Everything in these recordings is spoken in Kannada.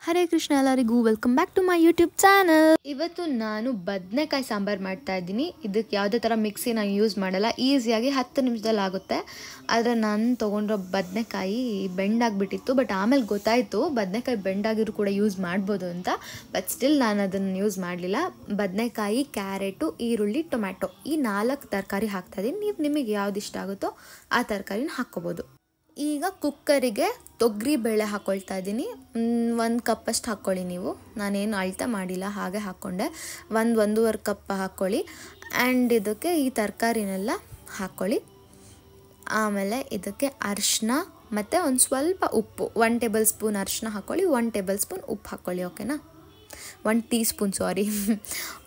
ಹರೇ ಕೃಷ್ಣ ಎಲ್ಲರಿಗೂ welcome back to my YouTube channel. ಇವತ್ತು ನಾನು ಬದನೆಕಾಯಿ ಸಾಂಬಾರು ಮಾಡ್ತಾ ಇದ್ದೀನಿ. ಇದಕ್ಕೆ ಯಾವುದೇ ಥರ ಮಿಕ್ಸಿ ನಾನು ಯೂಸ್ ಮಾಡಲ್ಲ, ಈಸಿಯಾಗಿ 10 ನಿಮಿಷದಲ್ಲಿ ಆಗುತ್ತೆ. ಆದರೆ ನಾನು ತೊಗೊಂಡಿರೋ ಬದನೆಕಾಯಿ ಬೆಂಡಾಗಿಬಿಟ್ಟಿತ್ತು. ಬಟ್ ಆಮೇಲೆ ಗೊತ್ತಾಯಿತು ಬದನೆಕಾಯಿ ಬೆಂಡಾಗಿರು ಕೂಡ ಯೂಸ್ ಮಾಡ್ಬೋದು ಅಂತ. ಬಟ್ ಸ್ಟಿಲ್ ನಾನು ಅದನ್ನು ಯೂಸ್ ಮಾಡಲಿಲ್ಲ. ಬದನೆಕಾಯಿ, ಕ್ಯಾರೆಟು, ಈರುಳ್ಳಿ, ಟೊಮ್ಯಾಟೊ ಈ 4 ತರಕಾರಿ ಹಾಕ್ತಾಯಿದ್ದೀನಿ. ನೀವು ನಿಮಗೆ ಯಾವ್ದು ಇಷ್ಟ ಆಗುತ್ತೋ ಆ ತರಕಾರಿನ ಹಾಕ್ಕೋಬೋದು. ಈಗ ಕುಕ್ಕರಿಗೆ ತೊಗರಿ ಬೇಳೆ ಹಾಕ್ಕೊಳ್ತಾ ಇದ್ದೀನಿ. 1 ಕಪ್ಪಷ್ಟು ಹಾಕ್ಕೊಳ್ಳಿ. ನೀವು ನಾನೇನು ಅಳ್ತಾ ಮಾಡಿಲ್ಲ, ಹಾಗೆ ಹಾಕ್ಕೊಂಡೆ. 1-1.5 ಕಪ್ ಹಾಕ್ಕೊಳ್ಳಿ. ಆ್ಯಂಡ್ ಇದಕ್ಕೆ ಈ ತರಕಾರಿನೆಲ್ಲ ಹಾಕ್ಕೊಳ್ಳಿ. ಆಮೇಲೆ ಇದಕ್ಕೆ ಅರಿಶಿನ ಮತ್ತು ಒಂದು ಸ್ವಲ್ಪ ಉಪ್ಪು, 1 ಟೇಬಲ್ ಸ್ಪೂನ್ ಅರಿಶಿನ ಹಾಕ್ಕೊಳ್ಳಿ, 1 ಟೇಬಲ್ ಸ್ಪೂನ್ ಉಪ್ಪು ಹಾಕ್ಕೊಳ್ಳಿ. ಓಕೆನಾ? 1 ಟೀ ಸ್ಪೂನ್ ಸಾರಿ.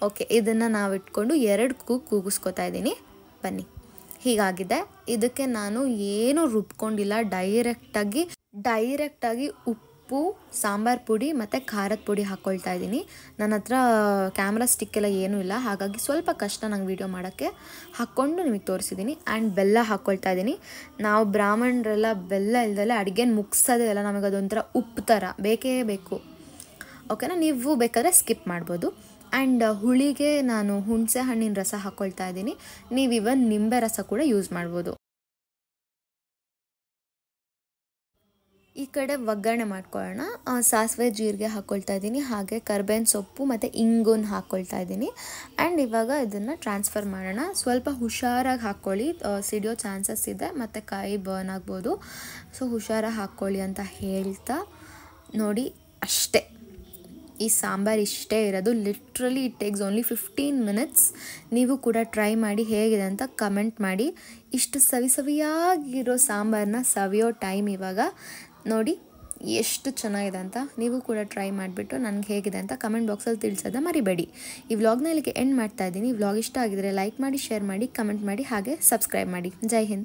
ಓಕೆ, ಇದನ್ನು ನಾವು ಇಟ್ಕೊಂಡು 2 ಕೂಗಿಸ್ಕೊತಾ ಇದ್ದೀನಿ. ಬನ್ನಿ, ಹೀಗಾಗಿದೆ. ಇದಕ್ಕೆ ನಾನು ಏನು ರುಬ್ಕೊಂಡಿಲ್ಲ, ಡೈರೆಕ್ಟಾಗಿ ಉಪ್ಪು, ಸಾಂಬಾರು ಪುಡಿ ಮತ್ತು ಖಾರದ ಪುಡಿ ಹಾಕ್ಕೊಳ್ತಾ ಇದ್ದೀನಿ. ನನ್ನ ಹತ್ರ ಕ್ಯಾಮ್ರಾ ಸ್ಟಿಕ್ಕೆಲ್ಲ ಏನೂ ಇಲ್ಲ, ಹಾಗಾಗಿ ಸ್ವಲ್ಪ ಕಷ್ಟ ನಂಗೆ ವೀಡಿಯೋ ಮಾಡೋಕ್ಕೆ. ಹಾಕ್ಕೊಂಡು ನಿಮಗೆ ತೋರಿಸಿದ್ದೀನಿ. ಆ್ಯಂಡ್ ಬೆಲ್ಲ ಹಾಕ್ಕೊಳ್ತಾ ಇದ್ದೀನಿ. ನಾವು ಬ್ರಾಹ್ಮಣರೆಲ್ಲ ಬೆಲ್ಲ ಇಲ್ದಲೆ ಅಡುಗೆನ ಮುಗಿಸೋದೇ ಇಲ್ಲ, ನಮಗೆ ಅದೊಂಥರ ಉಪ್ಪು ಥರ ಬೇಕೇ ಬೇಕು. ಓಕೆನಾ? ನೀವು ಬೇಕಾದರೆ ಸ್ಕಿಪ್ ಮಾಡ್ಬೋದು. ಆ್ಯಂಡ್ ಹುಳಿಗೆ ನಾನು ಹುಣಸೆ ಹಣ್ಣಿನ ರಸ ಹಾಕ್ಕೊಳ್ತಾ ಇದ್ದೀನಿ. ನೀವು ಇವನ್ ನಿಂಬೆ ರಸ ಕೂಡ ಯೂಸ್ ಮಾಡ್ಬೋದು. ಈ ಕಡೆ ಒಗ್ಗರಣೆ ಮಾಡ್ಕೊಳ್ಳೋಣ. ಸಾಸಿವೆ, ಜೀರಿಗೆ ಹಾಕ್ಕೊಳ್ತಾ ಇದ್ದೀನಿ. ಹಾಗೆ ಕರ್ಬೇವಿನ ಸೊಪ್ಪು ಮತ್ತು ಇಂಗುನ ಹಾಕ್ಕೊಳ್ತಾ ಇದ್ದೀನಿ. ಆ್ಯಂಡ್ ಇವಾಗ ಇದನ್ನು ಟ್ರಾನ್ಸ್ಫರ್ ಮಾಡೋಣ. ಸ್ವಲ್ಪ ಹುಷಾರಾಗಿ ಹಾಕ್ಕೊಳ್ಳಿ, ಸಿಡಿಯೋ ಚಾನ್ಸಸ್ ಇದೆ ಮತ್ತು ಕೈ ಬರ್ನ್ ಆಗ್ಬೋದು. ಸೊ ಹುಷಾರಾಗಿ ಹಾಕ್ಕೊಳ್ಳಿ ಅಂತ ಹೇಳ್ತಾ, ನೋಡಿ ಅಷ್ಟೇ, ಈ ಸಾಂಬಾರು ಇಷ್ಟೇ ಇರೋದು. Literally it takes only 15 minutes. ನೀವು ಕೂಡ ಟ್ರೈ ಮಾಡಿ, ಹೇಗಿದೆ ಅಂತ ಕಮೆಂಟ್ ಮಾಡಿ. ಇಷ್ಟು ಸವಿಯಾಗಿರೋ ಸಾಂಬಾರನ್ನ ಸವಿಯೋ ಟೈಮ್ ಇವಾಗ. ನೋಡಿ ಎಷ್ಟು ಚೆನ್ನಾಗಿದೆ ಅಂತ. ನೀವು ಕೂಡ ಟ್ರೈ ಮಾಡಿಬಿಟ್ಟು ನನಗೆ ಹೇಗಿದೆ ಅಂತ ಕಮೆಂಟ್ ಬಾಕ್ಸಲ್ಲಿ ತಿಳಿಸೋದ ಮರಿಬೇಡಿ. ಈ ವ್ಲಾಗ್ನ ಇಲ್ಲಿಗೆ ಎಂಡ್ ಮಾಡ್ತಾ ಇದ್ದೀನಿ. ಈ ವ್ಲಾಗ್ ಇಷ್ಟ ಆಗಿದರೆ ಲೈಕ್ ಮಾಡಿ, ಶೇರ್ ಮಾಡಿ, ಕಮೆಂಟ್ ಮಾಡಿ, ಹಾಗೆ ಸಬ್ಸ್ಕ್ರೈಬ್ ಮಾಡಿ. ಜೈ ಹಿಂದ್.